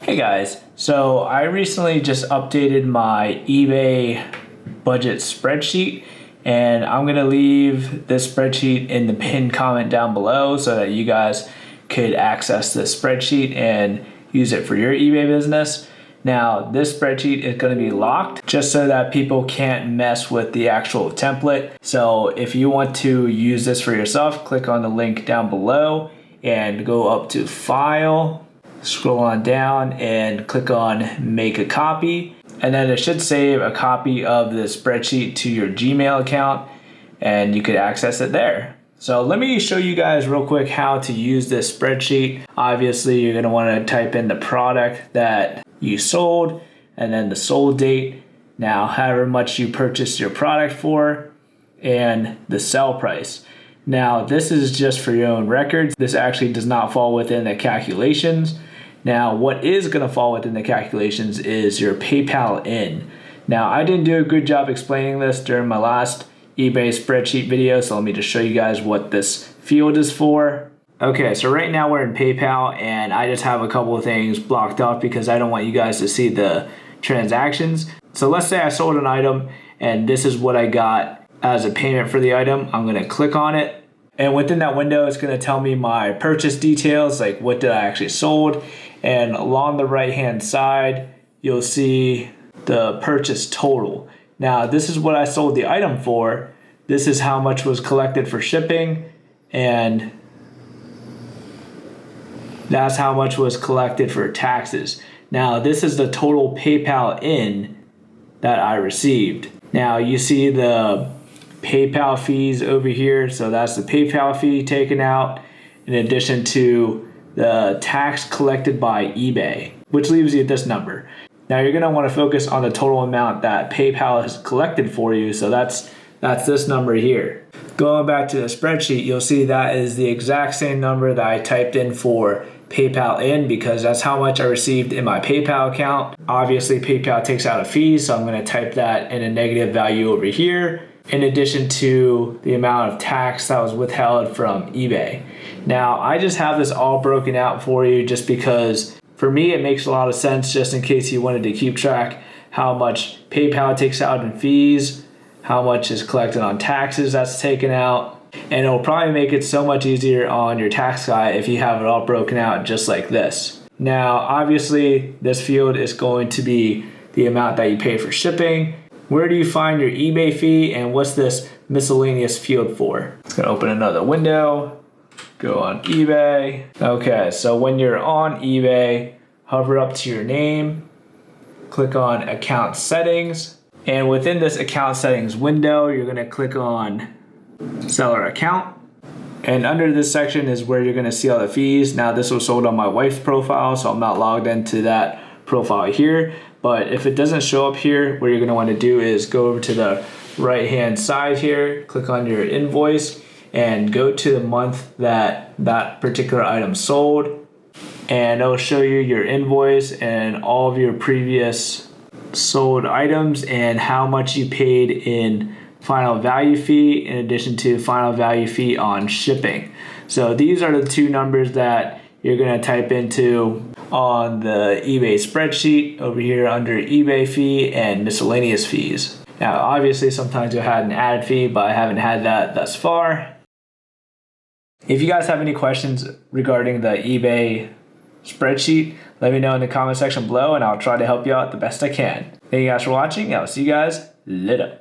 Hey guys, so I recently just updated my eBay budget spreadsheet, and I'm going to leave this spreadsheet in the pinned comment down below so that you guys could access this spreadsheet and use it for your eBay business. Now, this spreadsheet is going to be locked just so that people can't mess with the actual template. So if you want to use this for yourself, click on the link down below and go up to File, scroll on down and click on Make a Copy. And then it should save a copy of the spreadsheet to your Gmail account and you could access it there. So let me show you guys real quick how to use this spreadsheet. Obviously, you're going to want to type in the product that you sold and then the sold date. Now, however much you purchased your product for and the sell price. Now, this is just for your own records. This actually does not fall within the calculations. Now, what is going to fall within the calculations is your PayPal in. Now, I didn't do a good job explaining this during my last eBay spreadsheet video, so let me just show you guys what this field is for. Okay, so right now we're in PayPal, and I just have a couple of things blocked off because I don't want you guys to see the transactions. So let's say I sold an item, and this is what I got as a payment for the item. I'm going to click on it. And within that window, it's going to tell me my purchase details, like what did I actually sold. And along the right-hand side, you'll see the purchase total. Now, this is what I sold the item for. This is how much was collected for shipping. And that's how much was collected for taxes. Now, this is the total PayPal in that I received. Now, you see the PayPal fees over here. So that's the PayPal fee taken out in addition to the tax collected by eBay, which leaves you this number. Now you're going to want to focus on the total amount that PayPal has collected for you. So that's this number here. Going back to the spreadsheet, you'll see that is the exact same number that I typed in for PayPal in because that's how much I received in my PayPal account. Obviously, PayPal takes out a fee, so I'm going to type that in a negative value over here, in addition to the amount of tax that was withheld from eBay. Now, I just have this all broken out for you just because for me it makes a lot of sense, just in case you wanted to keep track how much PayPal takes out in fees, how much is collected on taxes that's taken out, and it'll probably make it so much easier on your tax guy if you have it all broken out just like this. Now, obviously, this field is going to be the amount that you pay for shipping. Where do you find your eBay fee, and what's this miscellaneous field for? It's going to open another window, go on eBay. Okay, so when you're on eBay, hover up to your name, click on account settings, and within this account settings window, you're going to click on seller account. And under this section is where you're going to see all the fees. Now, this was sold on my wife's profile, so I'm not logged into that profile here. But if it doesn't show up here, what you're going to want to do is go over to the right hand side here, click on your invoice, and go to the month that that particular item sold. And it'll show you your invoice and all of your previous sold items and how much you paid in final value fee in addition to final value fee on shipping. So these are the two numbers that you're going to type into on the eBay spreadsheet over here under eBay fee and miscellaneous fees. Now, obviously, sometimes you'll have an added fee, but I haven't had that thus far. If you guys have any questions regarding the eBay spreadsheet, let me know in the comment section below and I'll try to help you out the best I can. Thank you guys for watching. I'll see you guys later.